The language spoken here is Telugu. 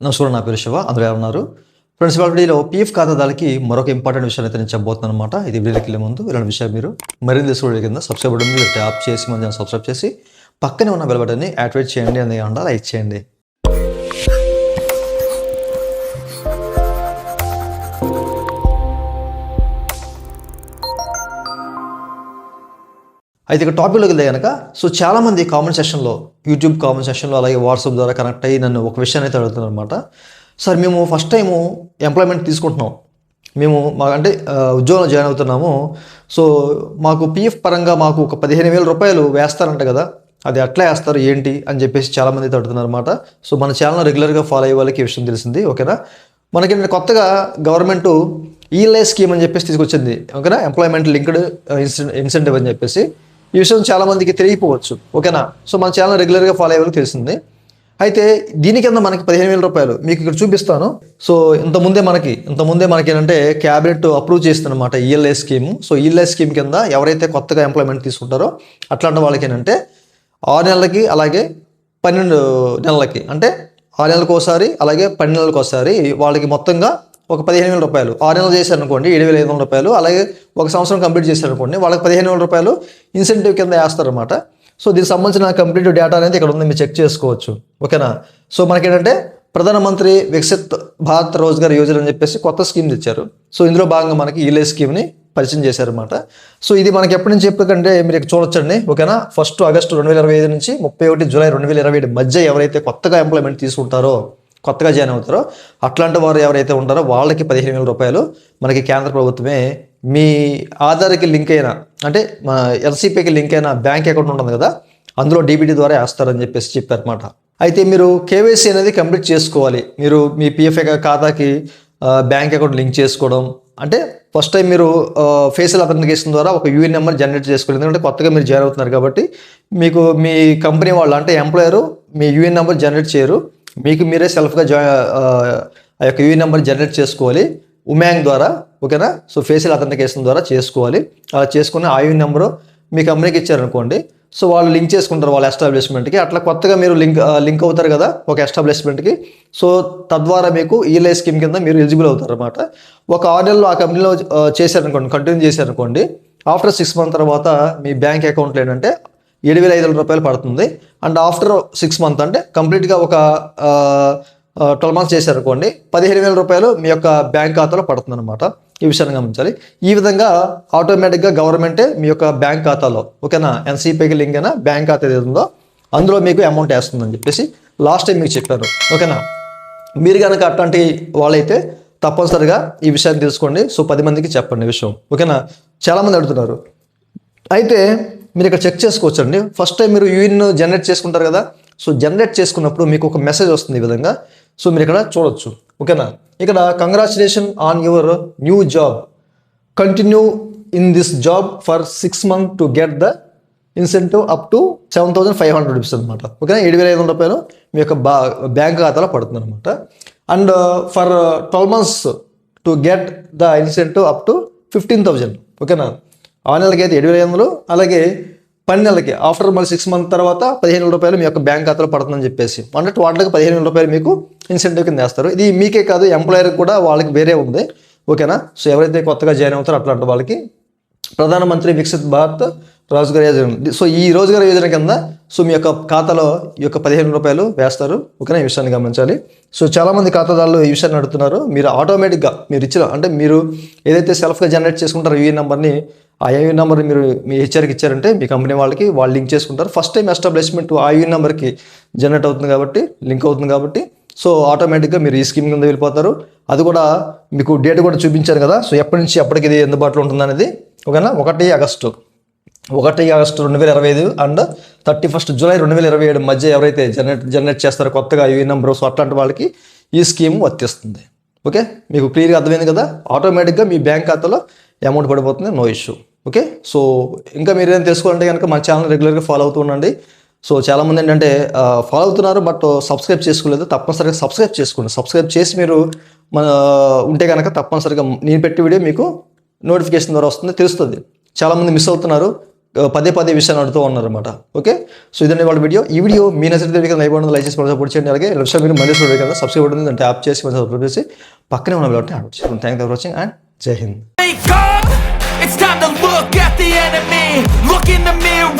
నమస్కారం, నా పేరు శివ. అందరూ ఎలా ఉన్నారు? ఫ్రెండ్స్, ఇవాళ వీడియోలో పీఎఫ్ ఖాతాదారులకి మరొక ఇంపార్టెంట్ విషయాన్ని అయితే నేను చెప్పబోతున్నాను అనమాట. ఇది వీడియోకి వెళ్ళే ముందు ఇలాంటి విషయాలు మీరు మరింత తెలుసుకోవడం కింద సబ్స్క్రైబ్ బటన్ మీద ట్యాప్ చేసి మన సబ్స్క్రైబ్ చేసి పక్కనే ఉన్న బెల్ బటన్ని యాక్టివేట్ చేయండి, అని అంట లైక్ చేయండి. అయితే ఇక టాపిక్లోకి వెళ్తే కనుక చాలామంది కామెంట్ సెక్షన్లో, యూట్యూబ్ కామెంట్ సెక్షన్లో, అలాగే వాట్సాప్ ద్వారా కనెక్ట్ అయ్యి నన్ను ఒక విషయాన్ని అయితే అడుగుతున్నారు అనమాట. సార్, మేము ఫస్ట్ టైము ఎంప్లాయ్మెంట్ తీసుకుంటున్నాం, మేము అంటే ఉద్యోగంలో జాయిన్ అవుతున్నాము. సో మాకు పిఎఫ్ పరంగా మాకు ఒక 15,000 రూపాయలు వేస్తారంట కదా, అది అట్లా వేస్తారు ఏంటి అని చెప్పేసి చాలామంది అయితే అడుగుతున్నారు అనమాట. సో మన ఛానల్ రెగ్యులర్గా ఫాలో అయ్యే వాళ్ళకి ఈ విషయం తెలిసింది, ఓకేనా. మనకి కొత్తగా గవర్నమెంట్ ఈఎల్ఐ స్కీమ్ అని చెప్పేసి తీసుకొచ్చింది, ఓకేనా. ఎంప్లాయ్మెంట్ లింక్డ్ ఇన్సెంటివ్ అని చెప్పేసి. ఈ విషయం చాలామందికి తెలియకపోవచ్చు, ఓకేనా. సో మన ఛానల్ రెగ్యులర్గా ఫాలో అయ్యే వాళ్ళకి తెలిసింది. అయితే దీని కింద మనకి 15,000 రూపాయలు మీకు ఇక్కడ చూపిస్తాను. సో ఇంతకుముందే మనకి ఏంటంటే క్యాబినెట్ అప్రూవ్ చేస్తుందన్నమాట ELI scheme. So ELI scheme కింద ఎవరైతే కొత్తగా ఎంప్లాయ్మెంట్ తీసుకుంటారో అట్లాంటి వాళ్ళకి ఏంటంటే 6 నెలలకి అలాగే 12 నెలలకి, అంటే 6 నెలలకు ఒకసారి అలాగే 12 నెలలకు ఒకసారి వాళ్ళకి మొత్తంగా ఒక 15,000 రూపాయలు. 6 నెలలు చేశారనుకోండి 7,500 రూపాయలు, అలాగే ఒక సంవత్సరం కంప్లీట్ చేశారనుకోండి వాళ్ళకి 15,000 రూపాయలు ఇన్సెంటివ్ కింద వేస్తారనమాట. సో దీనికి సంబంధించిన కంప్లీట్ డేటా అనేది ఇక్కడ ఉంది, మీరు చెక్ చేసుకోవచ్చు, ఓకేనా. సో మనకి ఏంటంటే ప్రధానమంత్రి వికసిత్ భారత్ రోజ్గార్ యోజన అని చెప్పేసి కొత్త స్కీమ్ తెచ్చారు. సో ఇందులో భాగంగా మనకి ఈఎల్ఐ స్కీమ్ని పరిచయం చేశారనమాట. సో ఇది మనకి ఎప్పటి నుంచి ఎప్పటికంటే మీరు ఇక్కడ చూడొచ్చండి, ఓకేనా. 1 ఆగస్టు 2025 నుంచి 31 జూలై 2027 మధ్య ఎవరైతే కొత్తగా ఎంప్లాయ్మెంట్ తీసుకుంటారో, కొత్తగా జాయిన్ అవుతారో అట్లాంటి వారు ఎవరైతే ఉంటారో వాళ్ళకి 15,000 రూపాయలు మనకి కేంద్ర ప్రభుత్వమే మీ ఆధార్కి లింక్ అయిన, అంటే మన ఎల్సీపీకి లింక్ అయిన బ్యాంక్ అకౌంట్ ఉంటుంది కదా, అందులో డీబీటీ ద్వారా వేస్తారని చెప్పేసి చెప్పారన్నమాట. అయితే మీరు కేవైసీ అనేది కంప్లీట్ చేసుకోవాలి. మీరు మీ పిఎఫ్ ఖాతాకి బ్యాంక్ అకౌంట్ లింక్ చేసుకోవడం అంటే ఫస్ట్ టైం మీరు ఫేషియల్ అథెంటికేషన్ ద్వారా ఒక యూఏఎన్ నెంబర్ జనరేట్ చేసుకోవాలి. ఎందుకంటే కొత్తగా మీరు జాయిన్ అవుతున్నారు కాబట్టి మీకు మీ కంపెనీ వాళ్ళు, అంటే ఎంప్లాయరు మీ యూఏఎన్ నెంబర్ జనరేట్ చేయరు, మీకు మీరే సెల్ఫ్గా ఆ యొక్క యూఏఎన్ నెంబర్ జనరేట్ చేసుకోవాలి ఉమాంగ్ ద్వారా, ఓకేనా. సో ఫేషియల్ అథెంటికేషన్ ద్వారా చేసుకోవాలి. అలా చేసుకుని ఆ యూఏఎన్ నెంబరు మీ కంపెనీకి ఇచ్చారనుకోండి, సో వాళ్ళు లింక్ చేసుకుంటారు వాళ్ళ ఎస్టాబ్లిష్మెంట్కి. అట్లా కొత్తగా మీరు లింక్ అవుతారు కదా ఒక ఎస్టాబ్లిష్మెంట్కి. సో తద్వారా మీకు ఈఎల్ఐ స్కీమ్ కింద మీరు ఎలిజిబుల్ అవుతారు అనమాట. ఒక 6 నెలలు ఆ కంపెనీలో చేశారనుకోండి, కంటిన్యూ చేశారనుకోండి, ఆఫ్టర్ 6 మంత్ తర్వాత మీ బ్యాంక్ అకౌంట్లో ఏంటంటే 7,500 రూపాయలు పడుతుంది. అండ్ ఆఫ్టర్ 6 మంత్ అంటే కంప్లీట్గా ఒక 12 మంత్స్ చేశారనుకోండి 15,000 రూపాయలు మీ యొక్క బ్యాంక్ ఖాతాలో పడుతుంది అనమాట. ఈ విషయాన్ని గమనించాలి. ఈ విధంగా ఆటోమేటిక్గా గవర్నమెంటే మీ యొక్క బ్యాంక్ ఖాతాలో, ఓకేనా, ఎన్సీపీకి లింక్ అయిన బ్యాంక్ ఖాతా ఏది ఉందో అందులో మీకు అమౌంట్ వేస్తుందని చెప్పేసి లాస్ట్ టైం మీకు చెప్పారు, ఓకేనా. మీరు కనుక అట్లాంటి వాళ్ళైతే తప్పనిసరిగా ఈ విషయాన్ని తెలుసుకోండి. సో 10 మందికి చెప్పండి ఈ విషయం, ఓకేనా. చాలామంది అడుగుతున్నారు. అయితే మీరు ఇక్కడ చెక్ చేసుకోవచ్చండి. ఫస్ట్ టైం మీరు యూఎన్ జనరేట్ చేసుకుంటారు కదా, సో జనరేట్ చేసుకున్నప్పుడు మీకు ఒక మెసేజ్ వస్తుంది ఈ విధంగా. సో మీరు ఇక్కడ చూడొచ్చు, ఓకేనా. ఇక్కడ congratulation on your new job, continue in this job for 6 months to get the incentive up to 7,500 rupees అనమాట, ఓకేనా. 7,500 రూపాయలు మీ యొక్క బ్యాంక్ ఖాతాలో పడుతుంది అనమాట. And for 12 months to get the incentive up to 15,000, ఓకేనా. 6 నెలలకి అయితే 7,500, అలాగే 12 నెలలకి ఆఫ్టర్ మళ్ళీ 6 months తర్వాత 15,000 రూపాయలు మీ యొక్క బ్యాంక్ ఖాతాలో పడుతుందని చెప్పేసి, అంటే టోటల్గా 15,000 రూపాయలు మీకు ఇన్సెంటివ్ కింద వేస్తారు. ఇది మీకే కాదు, ఎంప్లాయర్కి కూడా వాళ్ళకి వేరే ఉంది, ఓకేనా. సో ఎవరైతే కొత్తగా జాయిన్ అవుతారో అట్లాంటి వాళ్ళకి ప్రధానమంత్రి వికసిత్ భారత్ రోజ్గార్ యోజన. సో ఈ రోజ్గార్ యోజన కింద సో మీ యొక్క ఖాతాలో ఈ యొక్క 15,000 రూపాయలు వేస్తారు, ఓకేనా. ఈ విషయాన్ని గమనించాలి. సో చాలామంది ఖాతాదారులు ఈ విషయాన్ని అడుగుతున్నారు. మీరు ఆటోమేటిక్గా మీరు ఇచ్చిన, అంటే మీరు ఏదైతే సెల్ఫ్గా జనరేట్ చేసుకుంటారో యూఏఎన్ నెంబర్ని, ఆ యూఏఎన్ నెంబర్ మీరు మీ హెచ్ఆర్కి ఇచ్చారంటే మీ కంపెనీ వాళ్ళకి వాళ్ళు లింక్ చేసుకుంటారు. ఫస్ట్ టైం ఎస్టాబ్లిష్మెంట్ ఆ యూఏఎన్ నెంబర్కి జనరేట్ అవుతుంది కాబట్టి, లింక్ అవుతుంది కాబట్టి, సో ఆటోమేటిక్గా మీరు ఈ స్కీమ్ కింద వెళ్ళిపోతారు. అది కూడా మీకు డేట్ కూడా చూపించారు కదా, సో ఎప్పటి నుంచి ఎప్పటికి ఇది అందుబాటులో ఉంటుంది అనేది, ఓకేనా. 1 ఆగస్టు 2025 అండ్ 31 జూలై 2027 మధ్య ఎవరైతే జనరేట్ చేస్తారో కొత్తగా యూఏఎన్ నెంబర్, సో అట్లాంటి వాళ్ళకి ఈ స్కీమ్ వర్తిస్తుంది, ఓకే. మీకు క్లియర్గా అర్థమైంది కదా. ఆటోమేటిక్గా మీ బ్యాంక్ ఖాతాలో అమౌంట్ పడిపోతుంది, నో ఇష్యూ, ఓకే. సో ఇంకా మీరు ఏదైనా తెలుసుకోవాలంటే కనుక మన ఛానల్ రెగ్యులర్గా ఫాలో అవుతూ ఉండండి. సో చాలామంది ఏంటంటే ఫాలో అవుతున్నారు బట్ సబ్స్క్రైబ్ చేసుకోలేదు, తప్పనిసరిగా సబ్స్క్రైబ్ చేసుకోండి. సబ్స్క్రైబ్ చేసి మీరు ఉంటే కనుక తప్పనిసరిగా నేను పెట్టే వీడియో మీకు నోటిఫికేషన్ ద్వారా వస్తుంది, తెలుస్తుంది. చాలామంది మిస్ అవుతున్నారు. పదే పదే విషయాన్ని అడుగుతూ ఉన్నారన్నమాట. ఓకే, సో ఇదండి వాళ్ళ వీడియో. ఈ వీడియో మీ నచ్చితే లైక్ బటన్ లైక్ చేసి సపోర్ట్ చేయండి. అలాగే లెఫ్ట్ సైడ్ మీరు మళ్ళీ చూడండి కదా, సబ్స్క్రైబ్ బటన్ దాన్ని ట్యాప్ చేసి సబ్స్క్రైబ్ చేసి పక్కనే ఉన్న బెల్ బటన్ యాడ్ చేయండి. Thank you for watching and జై Hind. Wake up! It's time to look at the enemy. Look in the mirror